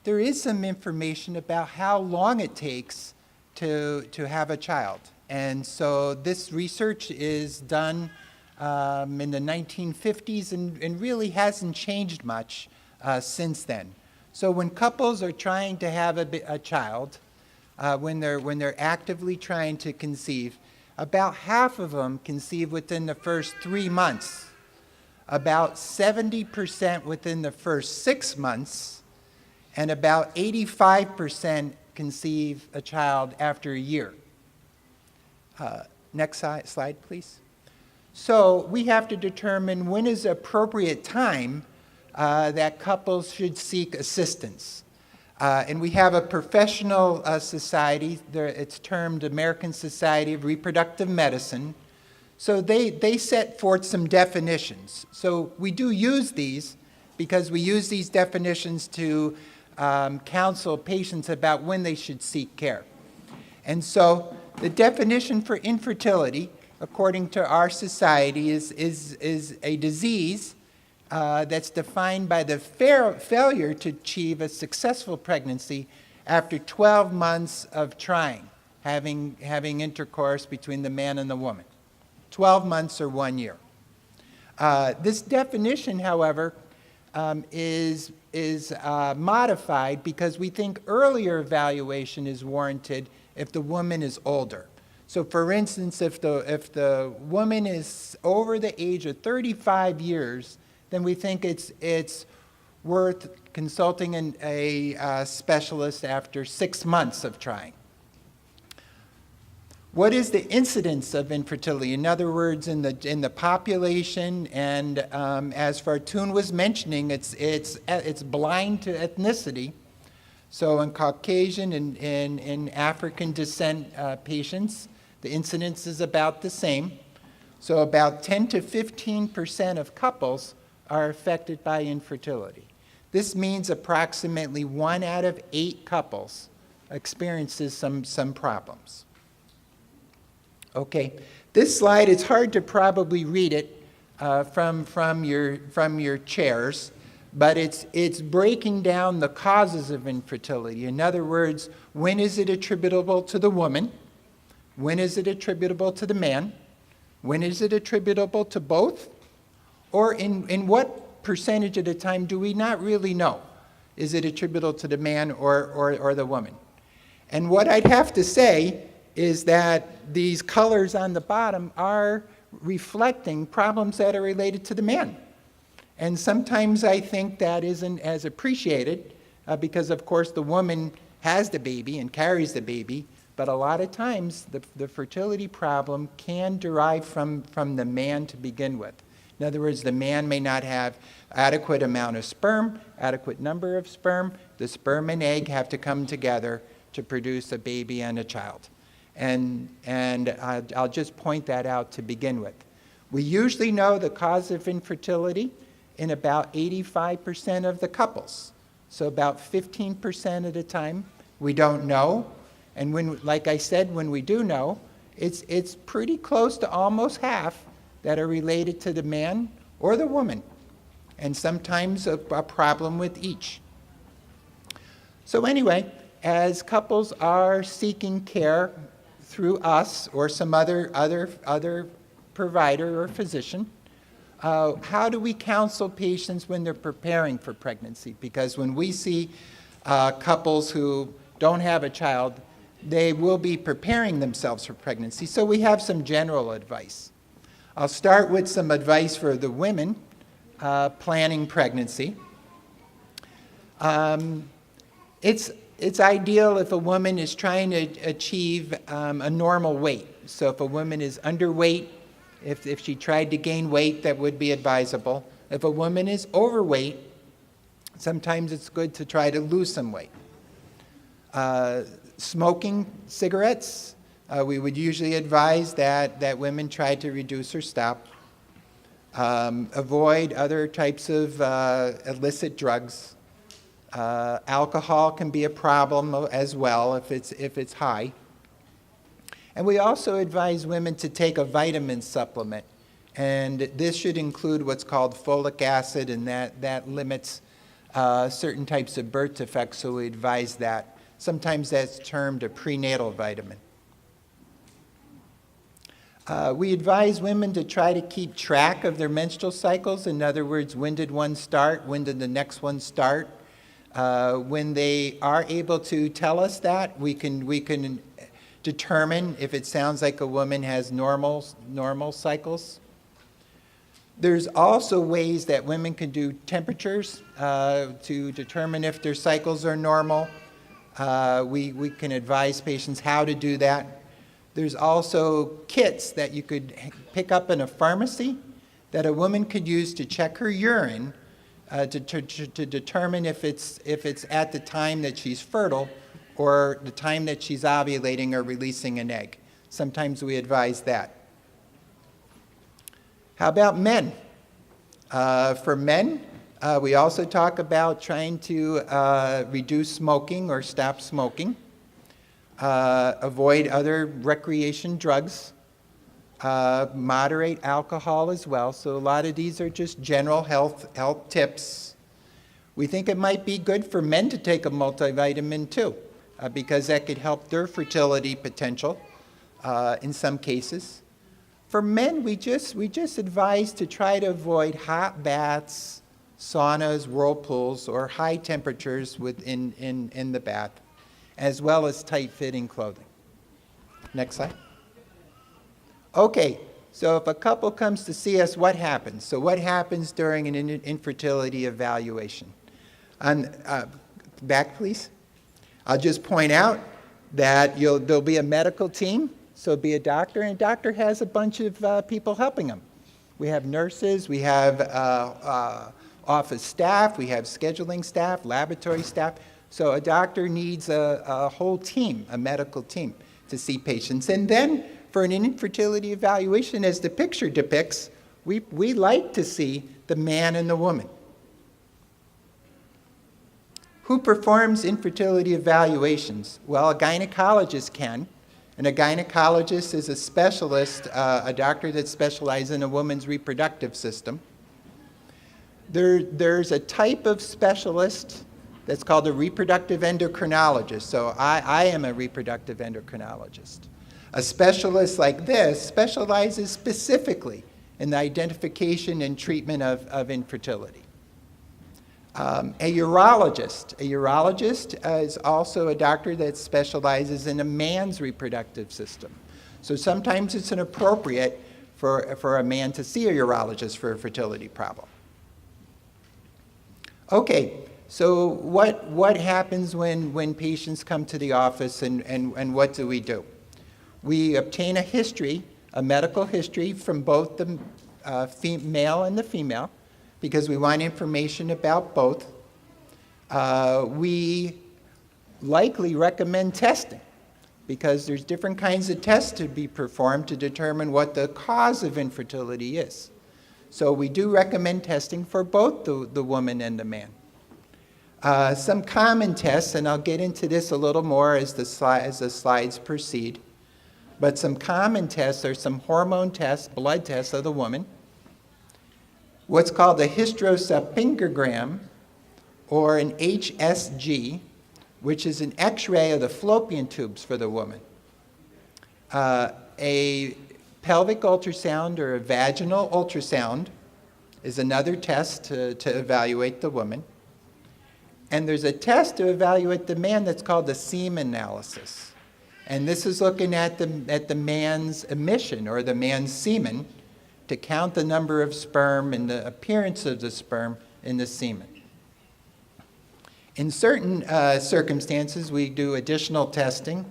There is some information about how long it takes to have a child. And so this research is done in the 1950s and really hasn't changed much since then. So when couples are trying to have a child, when they're actively trying to conceive, about half of them conceive within the first 3 months, about 70% within the first 6 months, and about 85% conceive a child after a year. Next slide, please. So we have to determine when is the appropriate time that couples should seek assistance. And we have a professional society, it's termed American Society of Reproductive Medicine. So they set forth some definitions. So we do use these because we use these definitions to counsel patients about when they should seek care. And so the definition for infertility, according to our society, is a disease that's defined by the failure to achieve a successful pregnancy after 12 months of trying, having intercourse between the man and the woman. 12 months or 1 year. This definition, however, is modified because we think earlier evaluation is warranted if the woman is older. So for instance, if the woman is over the age of 35 years, then we think it's worth consulting a specialist after 6 months of trying. What is the incidence of infertility? In other words, in the population, and as Fartun was mentioning, it's blind to ethnicity. So in Caucasian and in African descent patients, the incidence is about the same. So about 10 to 15% of couples are affected by infertility. This means approximately 1 out of 8 couples experiences some problems. Okay, this slide, it's hard to probably read it from your chairs, but it's breaking down the causes of infertility. In other words, when is it attributable to the woman? When is it attributable to the man? When is it attributable to both? Or in what percentage of the time do we not really know? Is it attributable to the man or the woman? And what I'd have to say is that these colors on the bottom are reflecting problems that are related to the man. And sometimes I think that isn't as appreciated because, of course, the woman has the baby and carries the baby, but a lot of times the fertility problem can derive from the man to begin with. In other words, the man may not have adequate amount of sperm, adequate number of sperm. The sperm and egg have to come together to produce a baby and a child. And I'll just point that out to begin with. We usually know the cause of infertility in about 85% of the couples. So about 15% of the time we don't know. And when, like I said, when we do know, it's pretty close to almost half that are related to the man or the woman, and sometimes a problem with each. So anyway, as couples are seeking care through us or some other provider or physician, how do we counsel patients when they're preparing for pregnancy? Because when we see couples who don't have a child, they will be preparing themselves for pregnancy. So we have some general advice. I'll start with some advice for the women planning pregnancy. It's ideal if a woman is trying to achieve a normal weight. So if a woman is underweight, if she tried to gain weight, that would be advisable. If a woman is overweight, sometimes it's good to try to lose some weight. Smoking cigarettes, we would usually advise that women try to reduce or stop. Avoid other types of illicit drugs. Alcohol can be a problem as well if it's high. And we also advise women to take a vitamin supplement. And this should include what's called folic acid, and that limits certain types of birth defects, so we advise that. Sometimes that's termed a prenatal vitamin. We advise women to try to keep track of their menstrual cycles. In other words, when did one start? When did the next one start? When they are able to tell us that, we can determine if it sounds like a woman has normal cycles. There's also ways that women can do temperatures to determine if their cycles are normal. We can advise patients how to do that. There's also kits that you could pick up in a pharmacy that a woman could use to check her urine to determine if it's at the time that she's fertile or the time that she's ovulating or releasing an egg. Sometimes we advise that. How about men? For men, we also talk about trying to reduce smoking or stop smoking. Avoid other recreation drugs, moderate alcohol as well. So a lot of these are just general health tips. We think it might be good for men to take a multivitamin too, because that could help their fertility potential in some cases. For men, we just advise to try to avoid hot baths, saunas, whirlpools, or high temperatures in the bath, as well as tight-fitting clothing. Next slide. Okay, so if a couple comes to see us, what happens? So what happens during an infertility evaluation? Back, please. I'll just point out that there'll be a medical team, so it'll be a doctor, and a doctor has a bunch of people helping them. We have nurses, we have office staff, we have scheduling staff, laboratory staff. So a doctor needs a whole team, a medical team, to see patients. And then for an infertility evaluation, as the picture depicts, we like to see the man and the woman. Who performs infertility evaluations? Well, a gynecologist can. And a gynecologist is a specialist, a doctor that specializes in a woman's reproductive system. There's a type of specialist that's called a reproductive endocrinologist. So I am a reproductive endocrinologist. A specialist like this specializes specifically in the identification and treatment of infertility. A urologist is also a doctor that specializes in a man's reproductive system. So sometimes it's inappropriate for a man to see a urologist for a fertility problem. Okay. So what happens when patients come to the office and what do we do? We obtain a history, a medical history from both the male and the female, because we want information about both. We likely recommend testing, because there's different kinds of tests to be performed to determine what the cause of infertility is. So we do recommend testing for both the woman and the man. Some common tests, and I'll get into this a little more as the slides proceed, but some common tests are some hormone tests, blood tests of the woman, what's called a hysterosalpingogram, or an HSG, which is an X-ray of the fallopian tubes for the woman. A pelvic ultrasound or a vaginal ultrasound is another test to evaluate the woman. And there's a test to evaluate the man that's called the semen analysis. And this is looking at the man's emission, or the man's semen, to count the number of sperm and the appearance of the sperm in the semen. In certain circumstances, we do additional testing.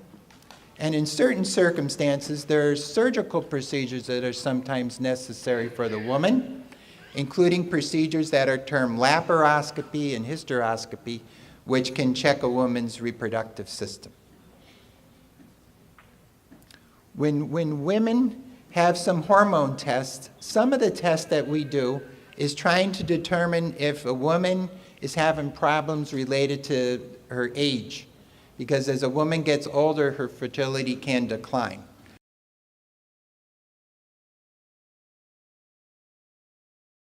And in certain circumstances, there are surgical procedures that are sometimes necessary for the woman, including procedures that are termed laparoscopy and hysteroscopy, which can check a woman's reproductive system. When women have some hormone tests, some of the tests that we do is trying to determine if a woman is having problems related to her age, because as a woman gets older, her fertility can decline.